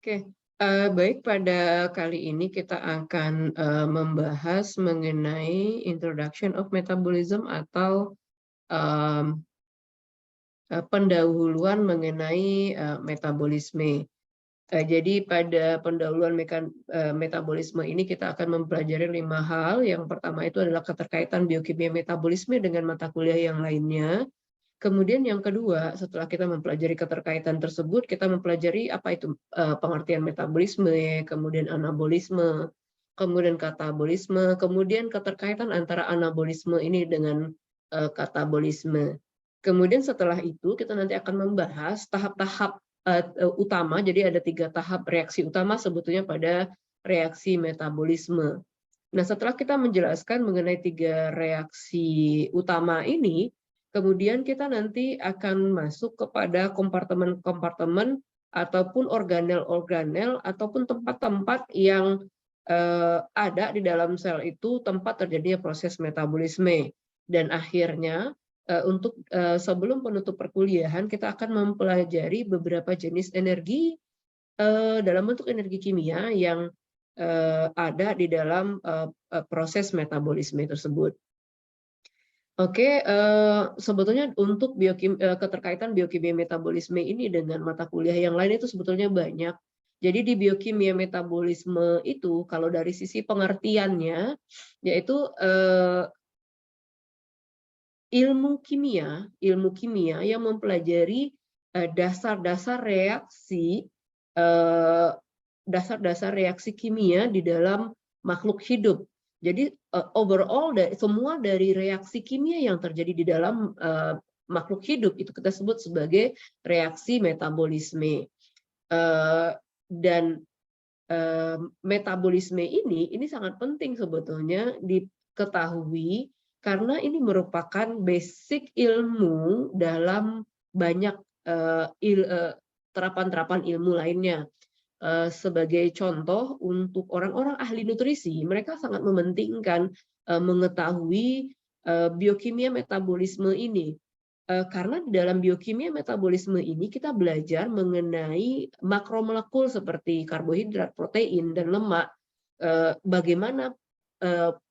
Oke, baik, pada kali ini kita akan membahas mengenai introduction of metabolism atau em, pendahuluan mengenai metabolisme. Jadi pada pendahuluan metabolisme ini kita akan mempelajari 5 hal. Yang pertama itu adalah keterkaitan biokimia metabolisme dengan mata kuliah yang lainnya. Kemudian yang kedua, setelah kita mempelajari keterkaitan tersebut, kita mempelajari apa itu pengertian metabolisme, kemudian anabolisme, kemudian katabolisme, kemudian keterkaitan antara anabolisme ini dengan katabolisme. Kemudian setelah itu kita nanti akan membahas tahap-tahap utama. Jadi ada 3 tahap reaksi utama sebetulnya pada reaksi metabolisme. Nah, setelah kita menjelaskan mengenai 3 reaksi utama ini, kemudian kita nanti akan masuk kepada kompartemen-kompartemen ataupun organel-organel ataupun tempat-tempat yang ada di dalam sel itu, tempat terjadinya proses metabolisme. Dan akhirnya sebelum penutup perkuliahan kita akan mempelajari beberapa jenis energi dalam bentuk energi kimia yang ada di dalam proses metabolisme tersebut. Oke, sebetulnya untuk keterkaitan biokimia metabolisme ini dengan mata kuliah yang lain itu sebetulnya banyak. Jadi di biokimia metabolisme itu kalau dari sisi pengertiannya, yaitu ilmu kimia yang mempelajari dasar-dasar reaksi dasar-dasar reaksi kimia di dalam makhluk hidup. Jadi overall semua dari reaksi kimia yang terjadi di dalam makhluk hidup itu kita sebut sebagai reaksi metabolisme. Dan metabolisme ini sangat penting sebetulnya diketahui karena ini merupakan basic ilmu dalam banyak terapan-terapan ilmu lainnya. Sebagai contoh, untuk orang-orang ahli nutrisi, mereka sangat mementingkan mengetahui biokimia metabolisme ini. Karena di dalam biokimia metabolisme ini kita belajar mengenai makromolekul seperti karbohidrat, protein, dan lemak, bagaimana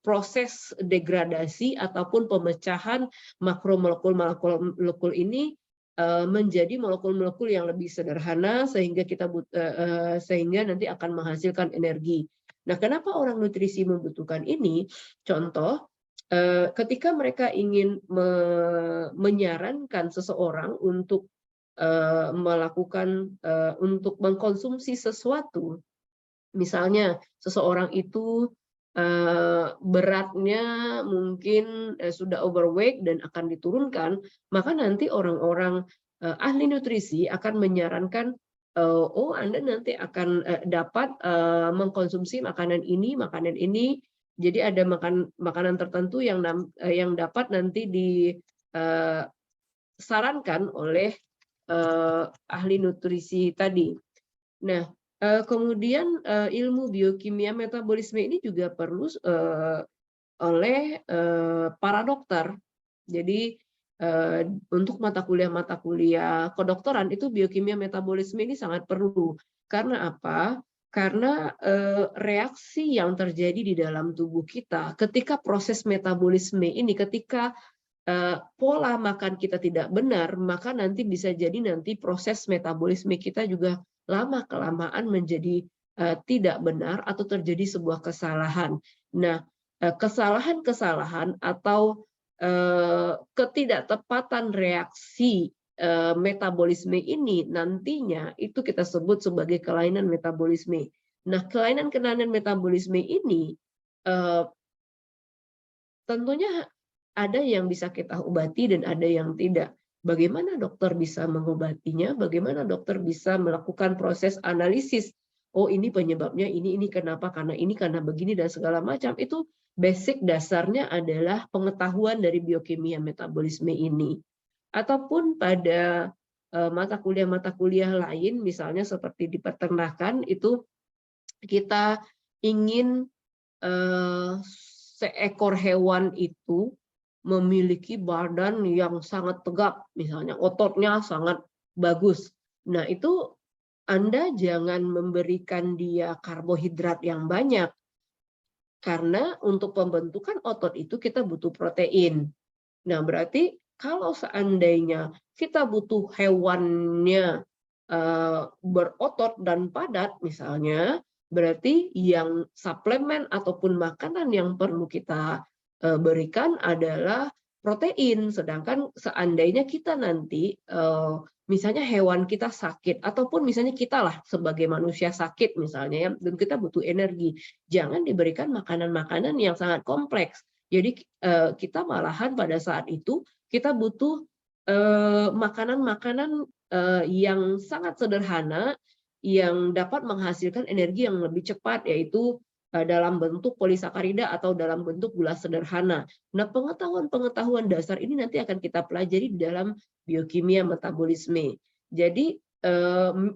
proses degradasi ataupun pemecahan makromolekul ini menjadi molekul-molekul yang lebih sederhana sehingga nanti akan menghasilkan energi. Nah, kenapa orang nutrisi membutuhkan ini? Contoh, ketika mereka ingin menyarankan seseorang untuk untuk mengkonsumsi sesuatu, misalnya seseorang itu beratnya mungkin sudah overweight dan akan diturunkan, maka nanti orang-orang ahli nutrisi akan menyarankan, oh Anda nanti akan dapat mengkonsumsi makanan ini. Jadi ada makanan tertentu yang dapat nanti disarankan oleh ahli nutrisi tadi. Nah, kemudian ilmu biokimia metabolisme ini juga perlu oleh para dokter. Jadi untuk mata kuliah kedokteran itu biokimia metabolisme ini sangat perlu. Karena apa? Karena reaksi yang terjadi di dalam tubuh kita ketika proses metabolisme ini, ketika pola makan kita tidak benar, maka nanti bisa jadi nanti proses metabolisme kita juga lama-kelamaan menjadi tidak benar atau terjadi sebuah kesalahan. Nah, kesalahan-kesalahan atau ketidaktepatan reaksi metabolisme ini nantinya itu kita sebut sebagai kelainan metabolisme. Nah, kelainan-kelainan metabolisme ini tentunya ada yang bisa kita obati dan ada yang tidak. Bagaimana dokter bisa mengobatinya? Bagaimana dokter bisa melakukan proses analisis? Oh, ini penyebabnya ini kenapa? Karena begini dan segala macam. Itu basic dasarnya adalah pengetahuan dari biokimia metabolisme ini. Ataupun pada mata kuliah lain, misalnya seperti di peternakan, itu kita ingin seekor hewan itu memiliki badan yang sangat tegap, misalnya ototnya sangat bagus. Nah, itu Anda jangan memberikan dia karbohidrat yang banyak, karena untuk pembentukan otot itu kita butuh protein. Nah, berarti kalau seandainya kita butuh hewannya berotot dan padat misalnya, berarti yang suplemen ataupun makanan yang perlu kita berikan adalah protein. Sedangkan seandainya kita nanti misalnya hewan kita sakit, ataupun misalnya kita lah sebagai manusia sakit misalnya ya, dan kita butuh energi, jangan diberikan makanan-makanan yang sangat kompleks. Jadi kita malahan pada saat itu kita butuh makanan-makanan yang sangat sederhana yang dapat menghasilkan energi yang lebih cepat, yaitu dalam bentuk polisakarida atau dalam bentuk gula sederhana. Nah, pengetahuan-pengetahuan dasar ini nanti akan kita pelajari di dalam biokimia metabolisme. Jadi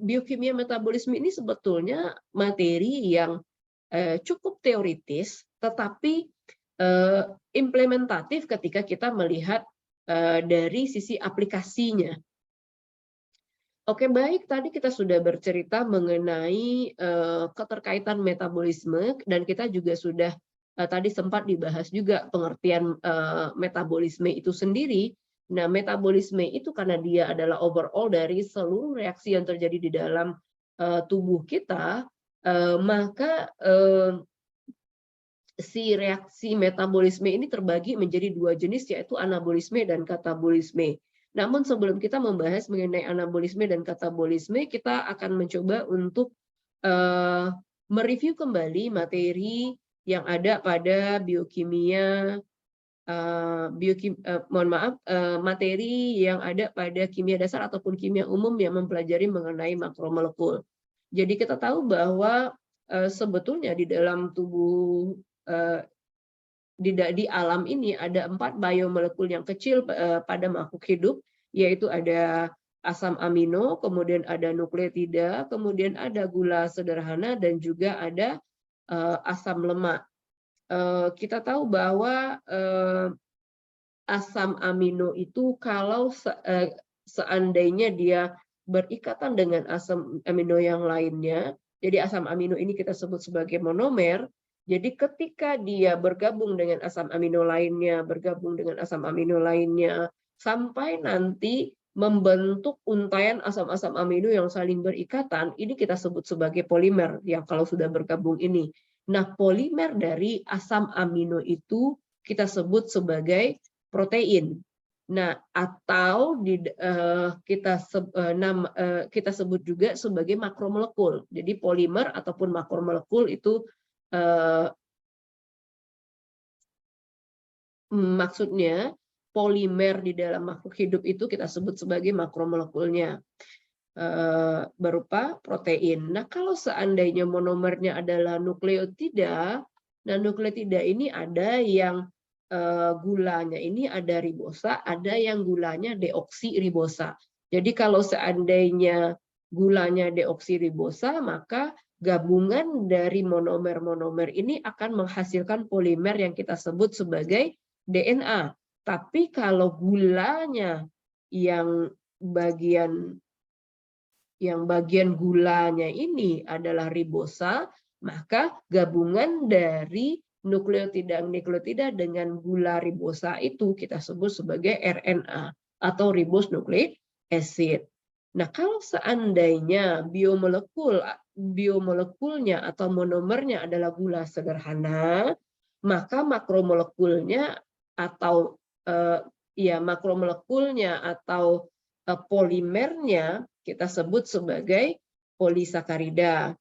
biokimia metabolisme ini sebetulnya materi yang cukup teoritis, tetapi implementatif ketika kita melihat dari sisi aplikasinya. Oke, baik, tadi kita sudah bercerita mengenai keterkaitan metabolisme, dan kita juga sudah tadi sempat dibahas juga pengertian metabolisme itu sendiri. Nah, metabolisme itu karena dia adalah overall dari seluruh reaksi yang terjadi di dalam tubuh kita, maka si reaksi metabolisme ini terbagi menjadi dua jenis, yaitu anabolisme dan katabolisme. Namun sebelum kita membahas mengenai anabolisme dan katabolisme, kita akan mencoba untuk mereview kembali materi yang ada pada biokimia, materi yang ada pada kimia dasar ataupun kimia umum yang mempelajari mengenai makromolekul. Jadi kita tahu bahwa sebetulnya di dalam tubuh di alam ini ada 4 biomolekul yang kecil pada makhluk hidup, yaitu ada asam amino, kemudian ada nukleotida, kemudian ada gula sederhana, dan juga ada asam lemak. Kita tahu bahwa asam amino itu kalau seandainya dia berikatan dengan asam amino yang lainnya, jadi asam amino ini kita sebut sebagai monomer. Jadi ketika dia bergabung dengan asam amino lainnya, sampai nanti membentuk untaian asam-asam amino yang saling berikatan, ini kita sebut sebagai polimer yang kalau sudah bergabung ini. Nah, polimer dari asam amino itu kita sebut sebagai protein. Nah, atau kita sebut juga sebagai makromolekul. Jadi polimer ataupun makromolekul itu maksudnya polimer di dalam makhluk hidup itu kita sebut sebagai makromolekulnya, berupa protein. Nah, kalau seandainya monomernya adalah nukleotida, nah nukleotida ini ada yang gulanya ini ada ribosa, ada yang gulanya deoksiribosa. Jadi kalau seandainya gulanya deoksiribosa, maka gabungan dari monomer-monomer ini akan menghasilkan polimer yang kita sebut sebagai DNA. Tapi kalau gulanya yang bagian gulanya ini adalah ribosa, maka gabungan dari nukleotida dengan gula ribosa itu kita sebut sebagai RNA atau ribose nucleic acid. Nah, kalau seandainya biomolekulnya atau monomernya adalah gula sederhana, maka makromolekulnya atau makromolekulnya atau polimernya kita sebut sebagai polisakarida.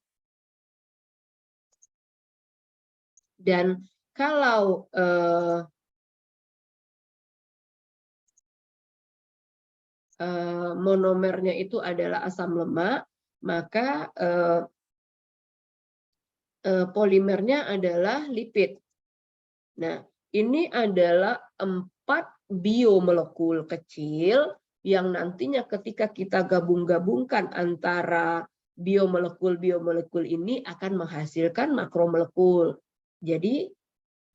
Dan kalau monomernya itu adalah asam lemak, maka polimernya adalah lipid. Nah, ini adalah 4 biomolekul kecil yang nantinya ketika kita gabung-gabungkan antara biomolekul ini akan menghasilkan makromolekul. Jadi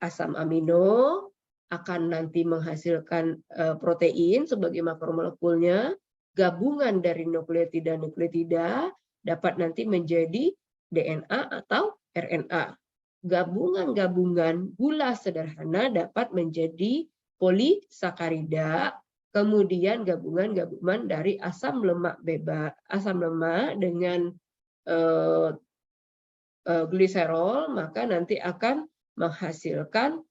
asam amino akan nanti menghasilkan protein sebagai makromolekulnya, gabungan dari nukleotida dapat nanti menjadi DNA atau RNA. Gabungan-gabungan gula sederhana dapat menjadi polisakarida, kemudian gabungan-gabungan dari asam lemak bebas, asam lemak dengan gliserol, maka nanti akan menghasilkan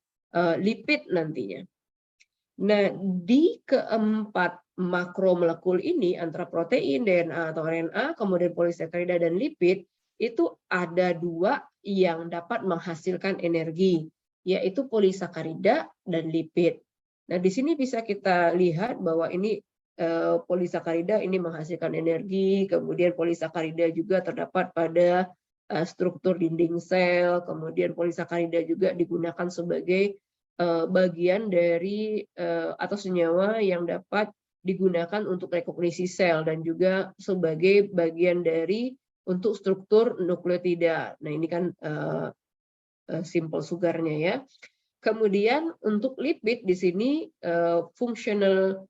lipid nantinya. Nah, di keempat makromolekul ini antara protein, DNA atau RNA, kemudian polisakarida dan lipid, itu ada dua yang dapat menghasilkan energi, yaitu polisakarida dan lipid. Nah, di sini bisa kita lihat bahwa ini polisakarida ini menghasilkan energi, kemudian polisakarida juga terdapat pada struktur dinding sel, kemudian polisakarida juga digunakan sebagai bagian dari atau senyawa yang dapat digunakan untuk rekognisi sel dan juga sebagai bagian dari untuk struktur nukleotida. Nah, ini kan simple sugarnya ya. Kemudian untuk lipid di sini fungsional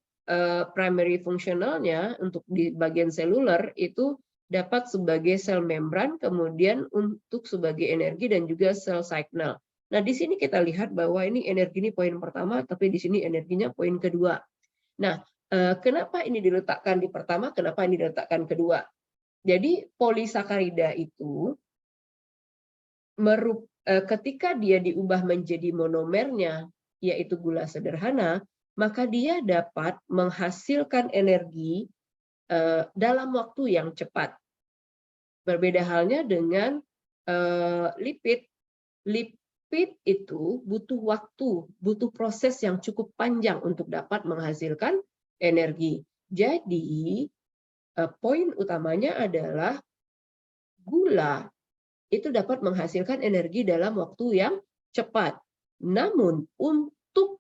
primary fungsionalnya untuk di bagian seluler itu dapat sebagai sel membran, kemudian untuk sebagai energi dan juga sel signal. Nah, di sini kita lihat bahwa ini energi ini poin pertama, tapi di sini energinya poin kedua. Nah, kenapa ini diletakkan di pertama, kenapa ini diletakkan kedua? Jadi polisakarida itu ketika dia diubah menjadi monomernya, yaitu gula sederhana, maka dia dapat menghasilkan energi dalam waktu yang cepat. Berbeda halnya dengan lipid. Lipid itu butuh waktu, butuh proses yang cukup panjang untuk dapat menghasilkan energi. Jadi, poin utamanya adalah gula itu dapat menghasilkan energi dalam waktu yang cepat. Namun, untuk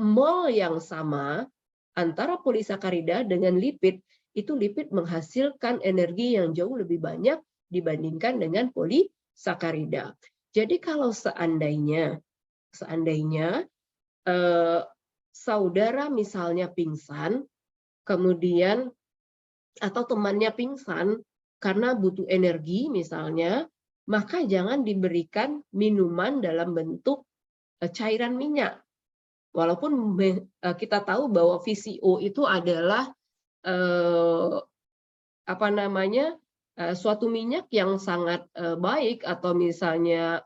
mol yang sama antara polisakarida dengan lipid, itu lipid menghasilkan energi yang jauh lebih banyak dibandingkan dengan polisakarida. Jadi kalau seandainya saudara misalnya pingsan, kemudian atau temannya pingsan karena butuh energi misalnya, maka jangan diberikan minuman dalam bentuk cairan minyak. Walaupun kita tahu bahwa VCO itu adalah suatu minyak yang sangat baik, atau misalnya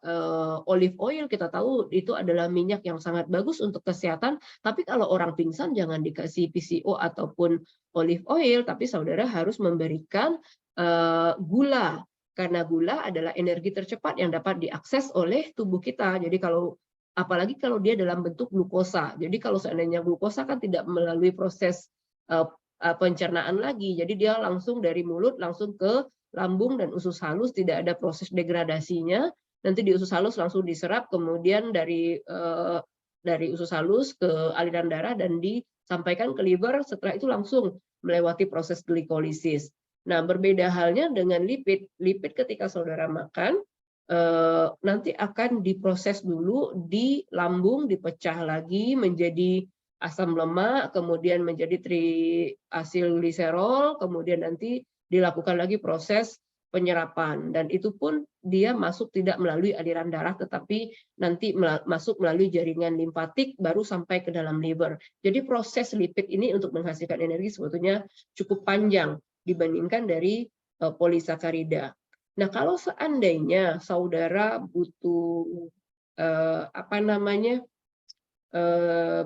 olive oil kita tahu itu adalah minyak yang sangat bagus untuk kesehatan, tapi kalau orang pingsan jangan dikasih VCO ataupun olive oil, tapi saudara harus memberikan gula, karena gula adalah energi tercepat yang dapat diakses oleh tubuh kita. Jadi apalagi kalau dia dalam bentuk glukosa. Jadi kalau seandainya glukosa kan tidak melalui proses pencernaan lagi, jadi dia langsung dari mulut langsung ke lambung dan usus halus, tidak ada proses degradasinya. Nanti di usus halus langsung diserap, kemudian dari usus halus ke aliran darah dan disampaikan ke liver, setelah itu langsung melewati proses glikolisis. Nah, berbeda halnya dengan lipid. Lipid ketika saudara makan, nanti akan diproses dulu di lambung, dipecah lagi menjadi asam lemak, kemudian menjadi triasilgliserol, kemudian nanti dilakukan lagi proses penyerapan, dan itu pun dia masuk tidak melalui aliran darah, tetapi nanti masuk melalui jaringan limfatik baru sampai ke dalam liver. Jadi proses lipid ini untuk menghasilkan energi sebetulnya cukup panjang dibandingkan dari polisakarida. Nah, kalau seandainya saudara butuh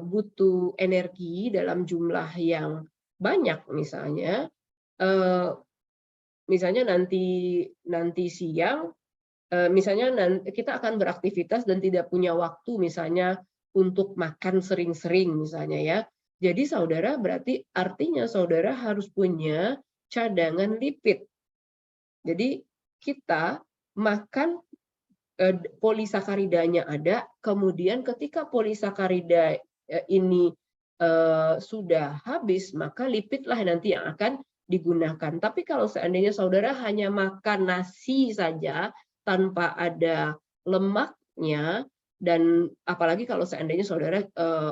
butuh energi dalam jumlah yang banyak, misalnya nanti siang, misalnya kita akan beraktivitas dan tidak punya waktu misalnya untuk makan sering-sering misalnya ya. Jadi saudara artinya saudara harus punya cadangan lipid. Jadi kita makan polisakaridanya ada, kemudian ketika polisakarida ini sudah habis, maka lipidlah nanti yang akan digunakan. Tapi kalau seandainya saudara hanya makan nasi saja tanpa ada lemaknya, dan apalagi kalau seandainya saudara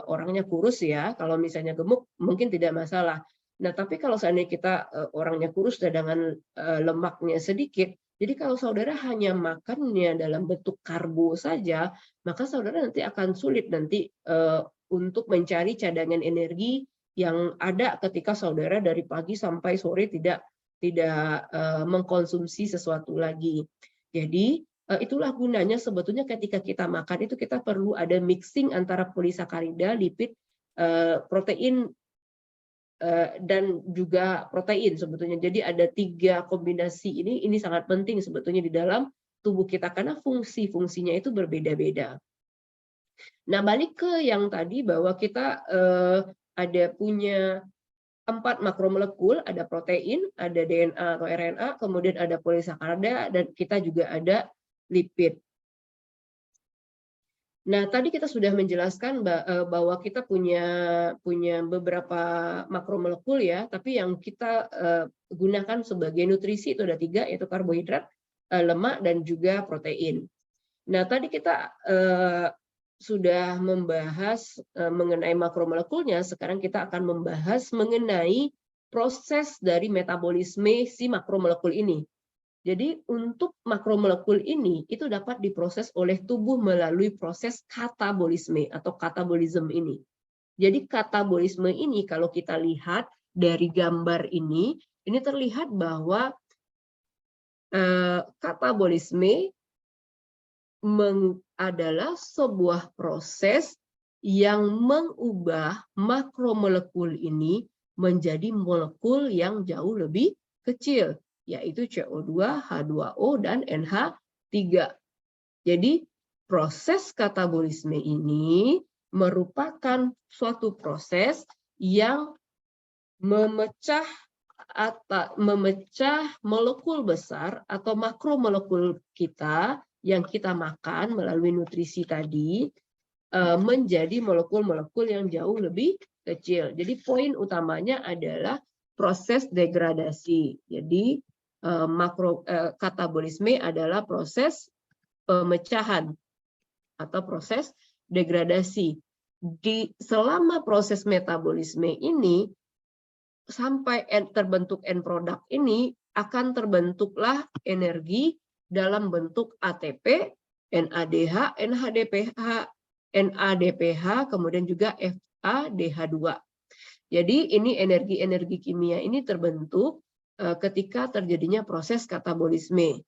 orangnya kurus ya, kalau misalnya gemuk mungkin tidak masalah. Nah, tapi kalau seandainya kita orangnya kurus, cadangan lemaknya sedikit, jadi kalau saudara hanya makannya dalam bentuk karbo saja, maka saudara nanti akan sulit nanti untuk mencari cadangan energi yang ada ketika saudara dari pagi sampai sore tidak mengkonsumsi sesuatu lagi. Jadi itulah gunanya sebetulnya ketika kita makan itu kita perlu ada mixing antara polisakarida, lipid, protein dan juga protein sebetulnya. Jadi ada 3 kombinasi ini sangat penting sebetulnya di dalam tubuh kita karena fungsinya itu berbeda-beda. Nah, balik ke yang tadi bahwa kita ada punya 4 makromolekul, ada protein, ada DNA atau RNA, kemudian ada polisakarida, dan kita juga ada lipid. Nah, tadi kita sudah menjelaskan bahwa kita punya beberapa makromolekul ya, tapi yang kita gunakan sebagai nutrisi itu ada 3, yaitu karbohidrat, lemak, dan juga protein. Nah, tadi kita sudah membahas mengenai makromolekulnya, sekarang kita akan membahas mengenai proses dari metabolisme si makromolekul ini. Jadi untuk makromolekul ini itu dapat diproses oleh tubuh melalui proses katabolisme atau katabolisme ini. Jadi katabolisme ini kalau kita lihat dari gambar ini terlihat bahwa katabolisme adalah sebuah proses yang mengubah makromolekul ini menjadi molekul yang jauh lebih kecil, yaitu CO2, H2O, dan NH3. Jadi proses katabolisme ini merupakan suatu proses yang memecah molekul besar atau makromolekul kita yang kita makan melalui nutrisi tadi menjadi molekul-molekul yang jauh lebih kecil. Jadi poin utamanya adalah proses degradasi. Jadi katabolisme adalah proses pemecahan atau proses degradasi. Selama proses metabolisme ini sampai terbentuk end product ini akan terbentuklah energi dalam bentuk ATP, NADH, NADPH, kemudian juga FADH2. Jadi ini energi-energi kimia ini terbentuk ketika terjadinya proses katabolisme.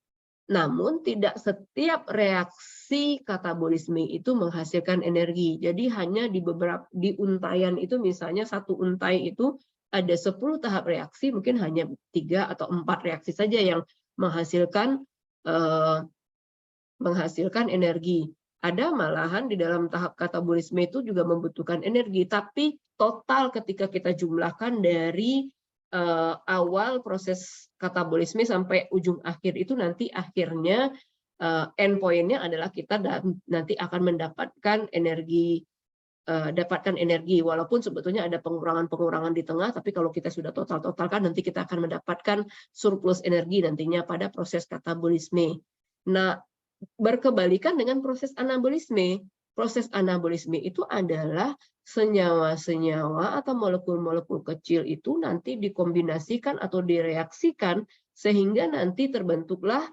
Namun tidak setiap reaksi katabolisme itu menghasilkan energi. Jadi hanya di untaian itu, misalnya satu untai itu ada 10 tahap reaksi, mungkin hanya 3 atau 4 reaksi saja yang menghasilkan energi. Ada malahan di dalam tahap katabolisme itu juga membutuhkan energi, tapi total ketika kita jumlahkan dari awal proses katabolisme sampai ujung akhir itu nanti akhirnya end point-nya adalah kita nanti akan mendapatkan energi, walaupun sebetulnya ada pengurangan-pengurangan di tengah, tapi kalau kita sudah totalkan nanti kita akan mendapatkan surplus energi nantinya pada proses katabolisme. Nah, berkebalikan dengan proses anabolisme. Proses anabolisme itu adalah senyawa-senyawa atau molekul-molekul kecil itu nanti dikombinasikan atau direaksikan sehingga nanti terbentuklah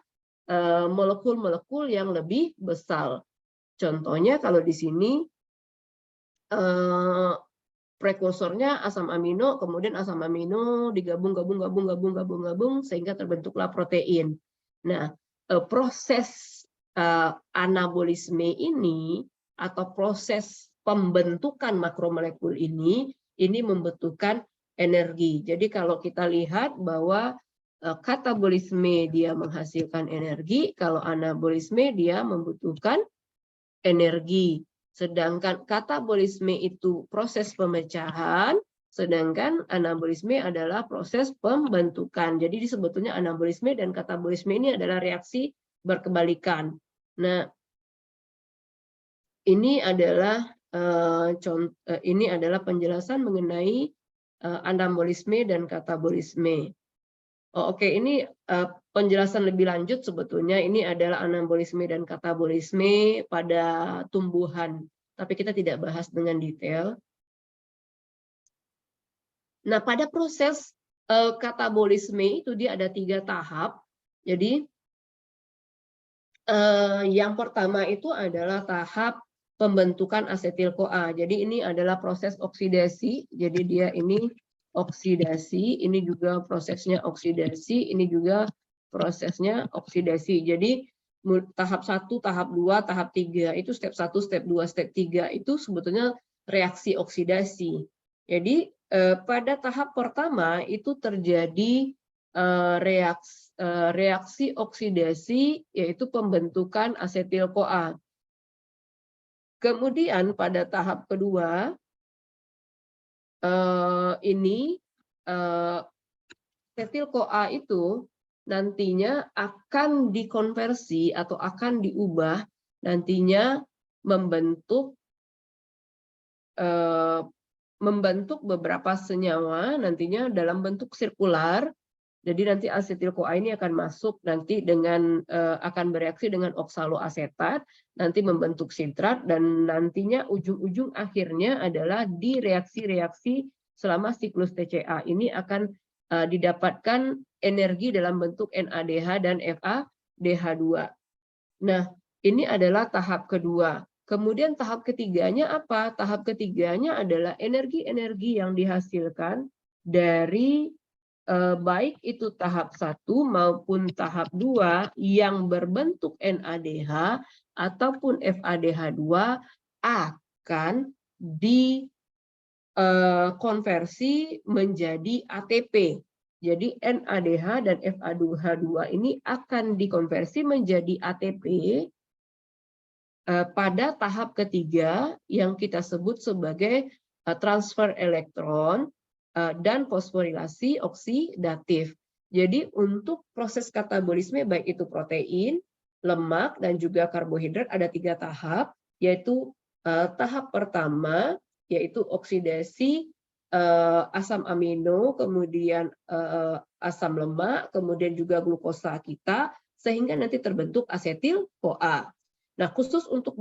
molekul-molekul yang lebih besar. Contohnya kalau di sini prekursornya asam amino, kemudian asam amino digabung sehingga terbentuklah protein. Nah, proses anabolisme ini atau proses pembentukan makromolekul ini membutuhkan energi. Jadi kalau kita lihat bahwa katabolisme dia menghasilkan energi, kalau anabolisme dia membutuhkan energi. Sedangkan katabolisme itu proses pemecahan, sedangkan anabolisme adalah proses pembentukan. Jadi sebetulnya anabolisme dan katabolisme ini adalah reaksi berkebalikan. Nah, ini adalah penjelasan mengenai anabolisme dan katabolisme. Oke, ini penjelasan lebih lanjut sebetulnya ini adalah anabolisme dan katabolisme pada tumbuhan, tapi kita tidak bahas dengan detail. Nah, pada proses katabolisme itu dia ada 3 tahap. Jadi yang pertama itu adalah tahap pembentukan asetil-CoA. Jadi ini adalah proses oksidasi. Jadi dia ini oksidasi, ini juga prosesnya oksidasi, ini juga prosesnya oksidasi. Jadi tahap 1, tahap 2, tahap 3 itu step 1, step 2, step 3 itu sebetulnya reaksi oksidasi. Jadi pada tahap pertama itu terjadi reaksi oksidasi, yaitu pembentukan asetil-CoA. Kemudian pada tahap kedua ini asetil-CoA itu nantinya akan dikonversi atau akan diubah nantinya membentuk beberapa senyawa nantinya dalam bentuk sirkular. Jadi nanti asetil-CoA ini akan masuk nanti dengan akan bereaksi dengan oksaloasetat, nanti membentuk sitrat, dan nantinya ujung-ujung akhirnya adalah di reaksi-reaksi selama siklus TCA ini akan didapatkan energi dalam bentuk NADH dan FADH2. Nah, ini adalah tahap kedua. Kemudian tahap ketiganya apa? Tahap ketiganya adalah energi-energi yang dihasilkan dari baik itu tahap 1 maupun tahap 2 yang berbentuk NADH ataupun FADH2 akan dikonversi menjadi ATP. Jadi NADH dan FADH2 ini akan dikonversi menjadi ATP pada tahap ketiga yang kita sebut sebagai transfer elektron dan fosforilasi oksidatif. Jadi untuk proses katabolisme baik itu protein, lemak, dan juga karbohidrat ada 3 tahap, yaitu tahap pertama yaitu oksidasi asam amino, kemudian asam lemak, kemudian juga glukosa kita, sehingga nanti terbentuk asetil-CoA. Nah, khusus untuk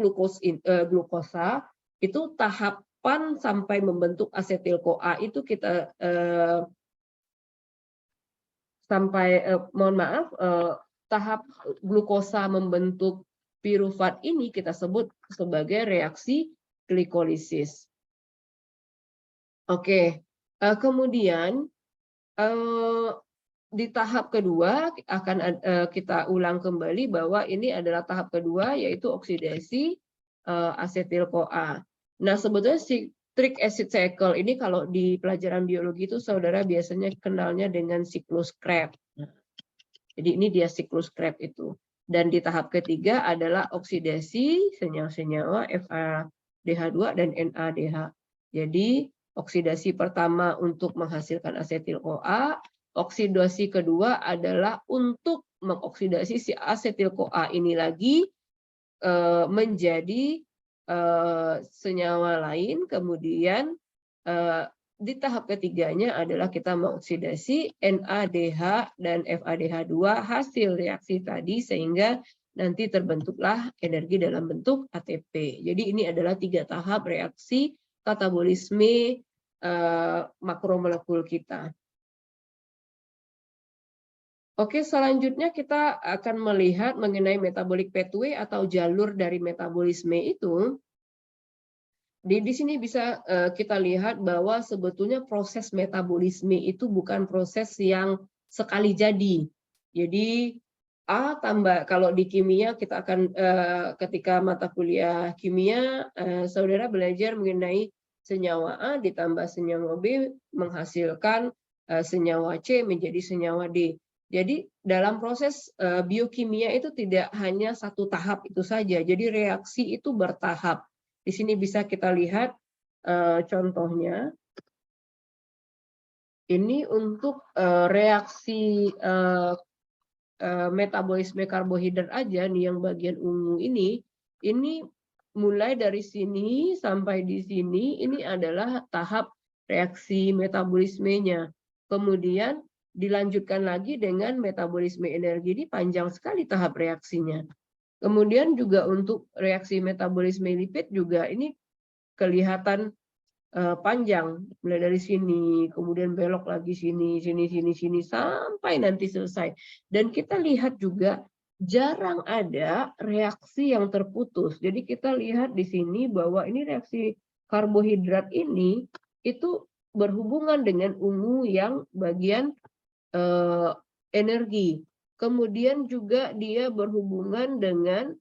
glukosa itu tahapan sampai membentuk asetil-CoA itu kita tahap glukosa membentuk pirufat ini kita sebut sebagai reaksi glikolisis. Oke, kemudian di tahap kedua akan kita ulang kembali bahwa ini adalah tahap kedua yaitu oksidasi asetil-CoA. Nah, sebetulnya citric acid cycle ini kalau di pelajaran biologi itu saudara biasanya kenalnya dengan siklus Krebs. Jadi ini dia siklus Krebs itu. Dan di tahap ketiga adalah oksidasi senyawa-senyawa FADH2 dan NADH. Jadi oksidasi pertama untuk menghasilkan asetil-CoA, oksidasi kedua adalah untuk mengoksidasi si asetil-CoA ini lagi menjadi senyawa lain, kemudian di tahap ketiganya adalah kita mengoksidasi NADH dan FADH2 hasil reaksi tadi sehingga nanti terbentuklah energi dalam bentuk ATP. Jadi ini adalah 3 tahap reaksi katabolisme makromolekul kita. Oke, selanjutnya kita akan melihat mengenai metabolic pathway atau jalur dari metabolisme itu. Di sini bisa kita lihat bahwa sebetulnya proses metabolisme itu bukan proses yang sekali jadi. Jadi A tambah, kalau di kimia kita akan ketika mata kuliah kimia saudara belajar mengenai senyawa A ditambah senyawa B menghasilkan senyawa C menjadi senyawa D. Jadi dalam proses biokimia itu tidak hanya satu tahap itu saja. Jadi reaksi itu bertahap. Di sini bisa kita lihat contohnya. Ini untuk reaksi metabolisme karbohidrat aja nih yang bagian ungu ini mulai dari sini sampai di sini ini adalah tahap reaksi metabolismenya. Kemudian dilanjutkan lagi dengan metabolisme energi, ini panjang sekali tahap reaksinya. Kemudian juga untuk reaksi metabolisme lipid juga ini kelihatan panjang, mulai dari sini, kemudian belok lagi sini, sampai nanti selesai. Dan kita lihat juga jarang ada reaksi yang terputus. Jadi kita lihat di sini bahwa ini reaksi karbohidrat ini itu berhubungan dengan ungu yang bagian energi. Kemudian juga dia berhubungan dengan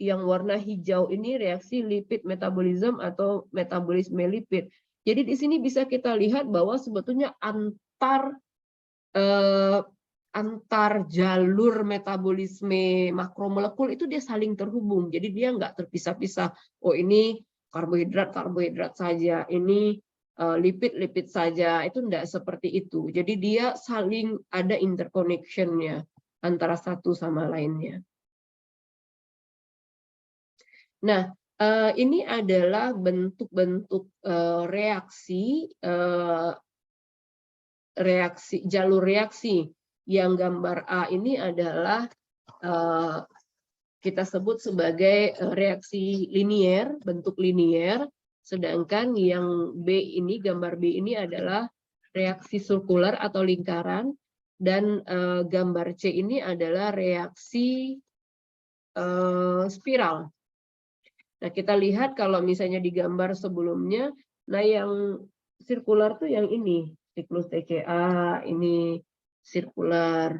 yang warna hijau ini reaksi lipid metabolism atau metabolisme lipid. Jadi di sini bisa kita lihat bahwa sebetulnya antar jalur metabolisme makromolekul itu dia saling terhubung. Jadi dia nggak terpisah-pisah. Oh ini karbohidrat saja, ini lipid saja. Itu enggak seperti itu. Jadi dia saling ada interconnection-nya antara satu sama lainnya. Nah, ini adalah bentuk-bentuk reaksi jalur reaksi. Yang gambar A ini adalah kita sebut sebagai reaksi linier, bentuk linier, sedangkan yang B ini, gambar B ini adalah reaksi sirkular atau lingkaran, dan gambar C ini adalah reaksi spiral. Nah, kita lihat kalau misalnya di gambar sebelumnya, nah yang sirkular tuh yang ini, siklus TCA, ini sirkular.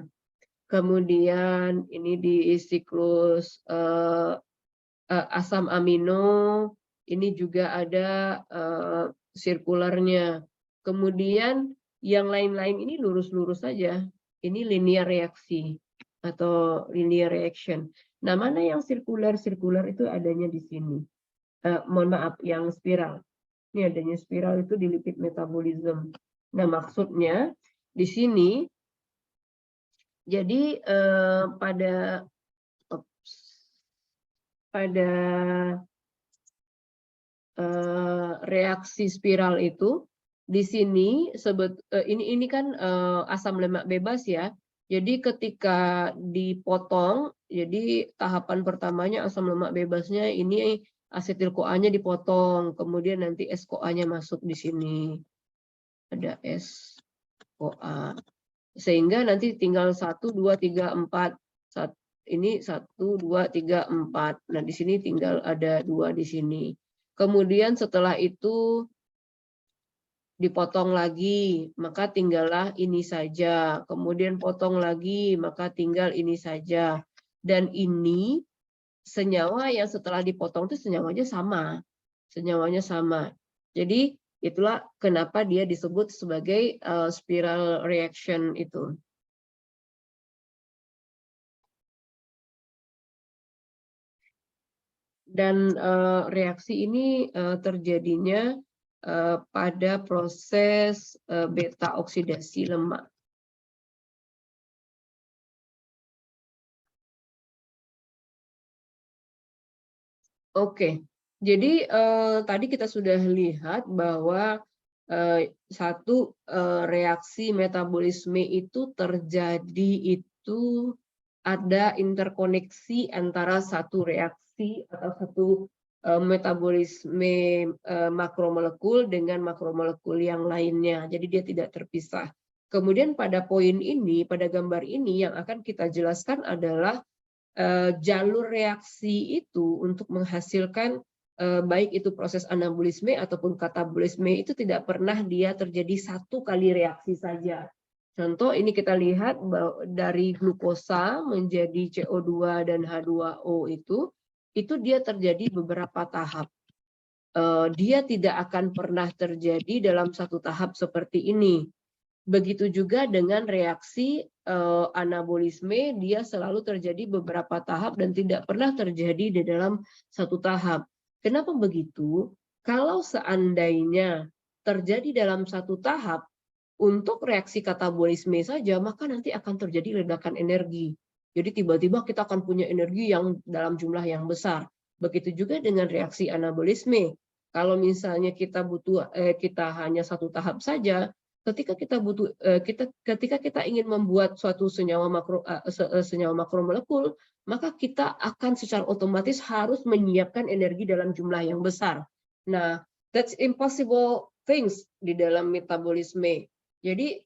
Kemudian ini di siklus asam amino, ini juga ada sirkularnya. Kemudian yang lain-lain ini lurus-lurus saja. Ini linear reaksi atau linear reaction. Nah, mana yang sirkular? Sirkular itu adanya di sini. Mohon maaf, yang spiral. Ini adanya spiral itu di lipid metabolism. Nah, maksudnya di sini, jadi pada reaksi spiral itu di sini ini kan asam lemak bebas ya. Jadi ketika dipotong, jadi tahapan pertamanya asam lemak bebasnya ini asetil-CoA-nya dipotong, kemudian nanti S-CoA-nya masuk di sini. Ada S-CoA. Sehingga nanti tinggal 1, 2, 3, 4. Ini 1, 2, 3, 4. Nah, di sini tinggal ada 2 di sini. Kemudian setelah itu dipotong lagi, maka tinggallah ini saja. Kemudian potong lagi, maka tinggal ini saja. Dan ini senyawa yang setelah dipotong itu senyawanya sama. Senyawanya sama. Jadi itulah kenapa dia disebut sebagai spiral reaction itu. Dan reaksi ini terjadinya pada proses beta oksidasi lemak. Oke, jadi tadi kita sudah lihat bahwa satu reaksi metabolisme itu terjadi itu ada interkoneksi antara satu reaksi atau satu metabolisme makromolekul dengan makromolekul yang lainnya. Jadi dia tidak terpisah. Kemudian pada poin ini, pada gambar ini yang akan kita jelaskan adalah jalur reaksi itu untuk menghasilkan baik itu proses anabolisme ataupun katabolisme itu tidak pernah dia terjadi satu kali reaksi saja. Contoh ini kita lihat dari glukosa menjadi CO2 dan H2O itu dia terjadi beberapa tahap. Dia tidak akan pernah terjadi dalam satu tahap seperti ini. Begitu juga dengan reaksi anabolisme, dia selalu terjadi beberapa tahap dan tidak pernah terjadi di dalam satu tahap. Kenapa begitu? Kalau seandainya terjadi dalam satu tahap, untuk reaksi katabolisme saja, maka nanti akan terjadi ledakan energi. Jadi tiba-tiba kita akan punya energi yang dalam jumlah yang besar. Begitu juga dengan reaksi anabolisme. Kalau misalnya kita hanya satu tahap saja, ketika kita ingin membuat suatu senyawa makromolekul, maka kita akan secara otomatis harus menyiapkan energi dalam jumlah yang besar. Nah, That's impossible things di dalam metabolisme. Jadi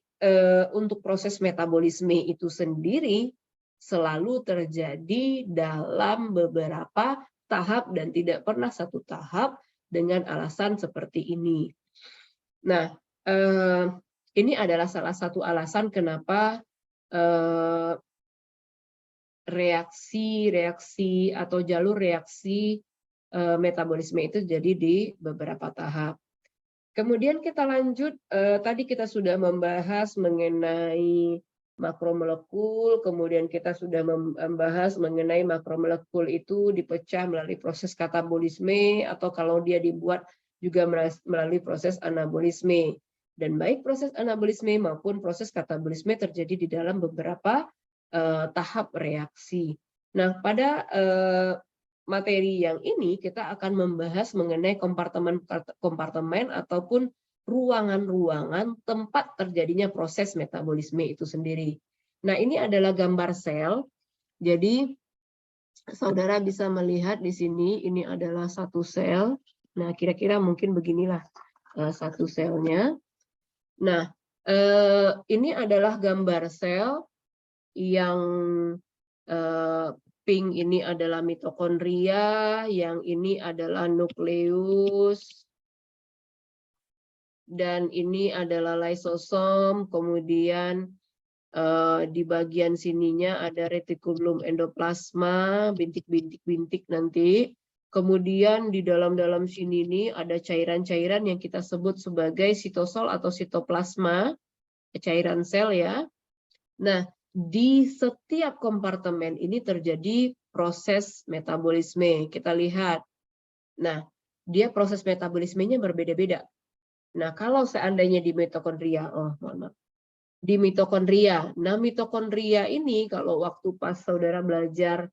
untuk proses metabolisme itu sendiri selalu terjadi dalam beberapa tahap dan tidak pernah satu tahap dengan alasan seperti ini. Nah, ini adalah salah satu alasan kenapa reaksi atau jalur reaksi metabolisme itu jadi di beberapa tahap. Kemudian kita lanjut, tadi kita sudah membahas mengenai makromolekul, kemudian kita sudah membahas mengenai makromolekul itu dipecah melalui proses katabolisme, atau kalau dia dibuat juga melalui proses anabolisme. Dan baik proses anabolisme maupun proses katabolisme terjadi di dalam beberapa tahap reaksi. Nah, pada materi yang ini kita akan membahas mengenai kompartemen ataupun ruangan-ruangan tempat terjadinya proses metabolisme itu sendiri. Nah, ini adalah gambar sel. Jadi saudara bisa melihat di sini ini adalah satu sel. Nah, kira-kira mungkin beginilah satu selnya. Nah, ini adalah gambar sel yang pink ini adalah mitokondria, yang ini adalah nukleus, dan ini adalah lysosom, kemudian di bagian sininya ada retikulum endoplasma, bintik-bintik nanti. Kemudian di dalam sini ini ada cairan-cairan yang kita sebut sebagai sitosol atau sitoplasma, cairan sel ya. Nah, di setiap kompartemen ini terjadi proses metabolisme. Kita lihat. Nah, dia proses metabolismenya berbeda-beda. Nah, kalau seandainya di mitokondria, di mitokondria. Nah, mitokondria ini kalau waktu pas saudara belajar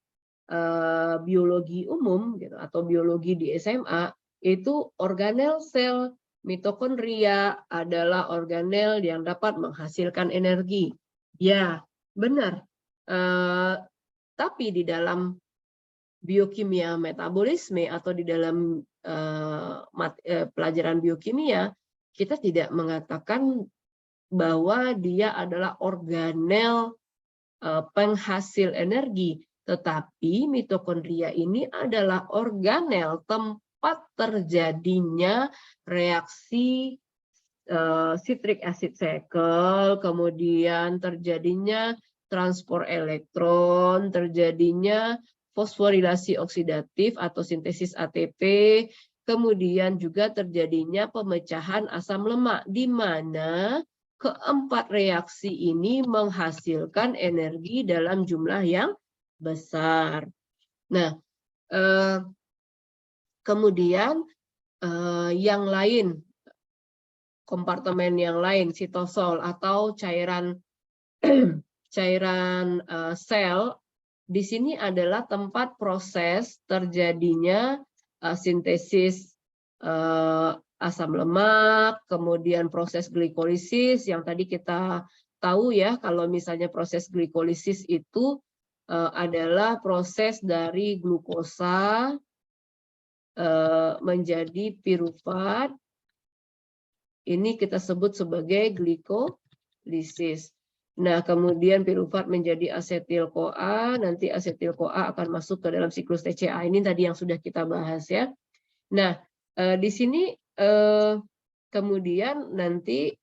biologi umum gitu, atau biologi di SMA, itu organel sel mitokondria adalah organel yang dapat menghasilkan energi. Ya, benar. Tapi di dalam biokimia metabolisme atau di dalam pelajaran biokimia, kita tidak mengatakan bahwa dia adalah organel penghasil energi, tetapi mitokondria ini adalah organel tempat terjadinya reaksi citric acid cycle, kemudian terjadinya transport elektron, terjadinya fosforilasi oksidatif atau sintesis ATP, kemudian juga terjadinya pemecahan asam lemak, di mana keempat reaksi ini menghasilkan energi dalam jumlah yang besar. Nah, kemudian yang lain, kompartemen yang lain, sitosol atau cairan sel, di sini adalah tempat proses terjadinya sintesis asam lemak, kemudian proses glikolisis yang tadi kita tahu ya, kalau misalnya proses glikolisis itu adalah proses dari glukosa menjadi pirufat. Ini kita sebut sebagai glikolisis. Nah, kemudian pirufat menjadi asetil-CoA, nanti asetil-CoA akan masuk ke dalam siklus TCA. Ini tadi yang sudah kita bahas ya. Nah, di sini kemudian nanti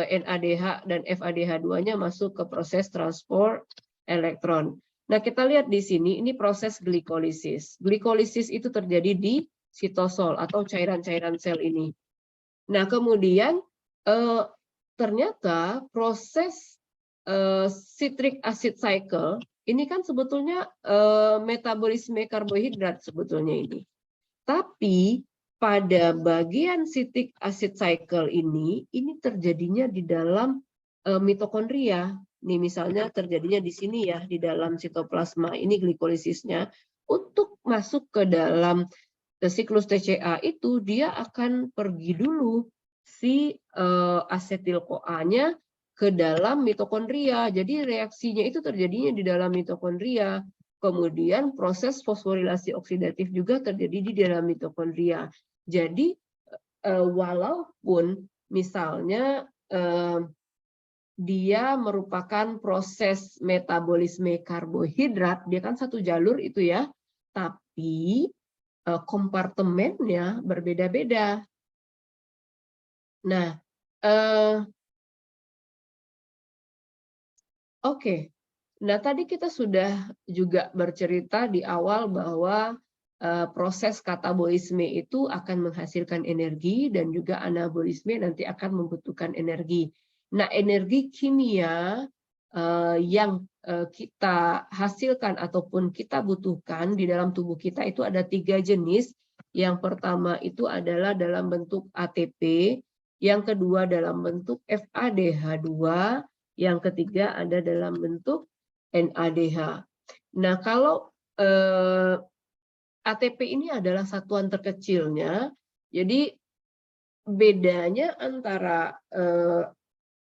NADH dan FADH2-nya masuk ke proses transport elektron. Nah, kita lihat di sini, ini proses glikolisis. Glikolisis itu terjadi di sitosol atau cairan-cairan sel ini. Nah, kemudian ternyata proses citric acid cycle ini kan sebetulnya metabolisme karbohidrat sebetulnya ini. Tapi pada bagian citric acid cycle ini terjadinya di dalam mitokondria. Nih misalnya terjadinya di sini ya, di dalam sitoplasma, ini glikolisisnya. Untuk masuk ke dalam siklus TCA itu, dia akan pergi dulu si asetil-CoA-nya ke dalam mitokondria. Jadi reaksinya itu terjadinya di dalam mitokondria. Kemudian proses fosforilasi oksidatif juga terjadi di dalam mitokondria. Jadi walaupun misalnya dia merupakan proses metabolisme karbohidrat, dia kan satu jalur itu ya, tapi kompartemennya berbeda-beda. Nah, oke. Nah, tadi kita sudah juga bercerita di awal bahwa proses katabolisme itu akan menghasilkan energi dan juga anabolisme nanti akan membutuhkan energi. Nah, energi kimia yang kita hasilkan ataupun kita butuhkan di dalam tubuh kita itu ada 3 jenis. Yang pertama itu adalah dalam bentuk ATP, yang kedua dalam bentuk FADH2, yang ketiga ada dalam bentuk NADH. Nah, kalau ATP ini adalah satuan terkecilnya, jadi bedanya antara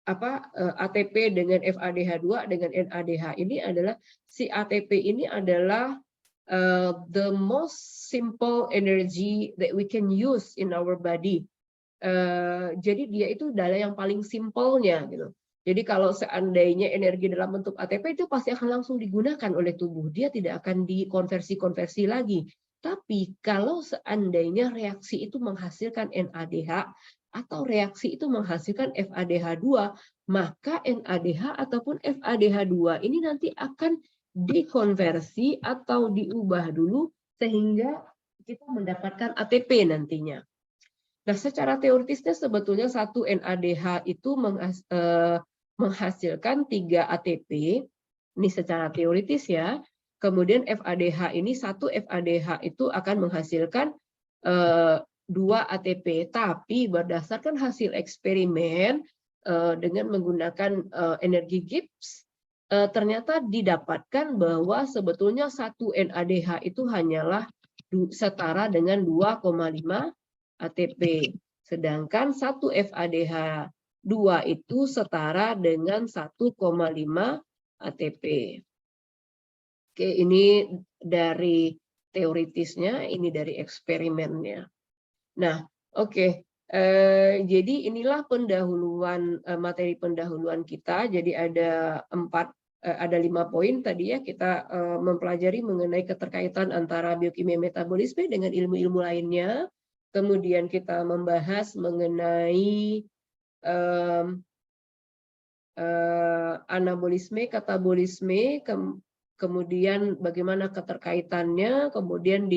ATP dengan FADH2 dengan NADH ini adalah si ATP ini adalah the most simple energy that we can use in our body. Jadi dia itu adalah yang paling simpelnya gitu. Jadi kalau seandainya energi dalam bentuk ATP itu pasti akan langsung digunakan oleh tubuh. Dia tidak akan dikonversi-konversi lagi. Tapi kalau seandainya reaksi itu menghasilkan NADH atau reaksi itu menghasilkan FADH2, maka NADH ataupun FADH2 ini nanti akan dikonversi atau diubah dulu sehingga kita mendapatkan ATP nantinya. Nah, secara teoritisnya sebetulnya satu NADH itu menghasilkan 3 ATP, ini secara teoritis ya. Kemudian FADH ini, satu FADH itu akan menghasilkan 2 ATP, tapi berdasarkan hasil eksperimen dengan menggunakan energi Gibbs, ternyata didapatkan bahwa sebetulnya satu NADH itu hanyalah setara dengan 2,5 ATP. Sedangkan satu FADH2 itu setara dengan 1,5 ATP. Oke, ini dari teoritisnya, ini dari eksperimennya. Nah, oke. Jadi inilah pendahuluan, materi pendahuluan kita. Jadi ada 5 poin tadi ya, kita mempelajari mengenai keterkaitan antara biokimia metabolisme dengan ilmu-ilmu lainnya. Kemudian kita membahas mengenai anabolisme, katabolisme, kemudian bagaimana keterkaitannya, kemudian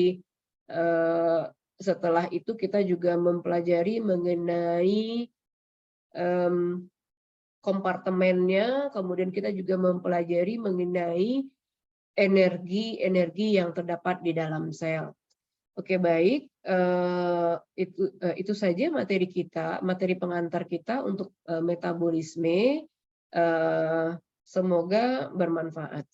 setelah itu kita juga mempelajari mengenai kompartemennya, kemudian kita juga mempelajari mengenai energi yang terdapat di dalam sel. Oke, baik, itu saja materi kita, materi pengantar kita untuk metabolisme. Semoga bermanfaat.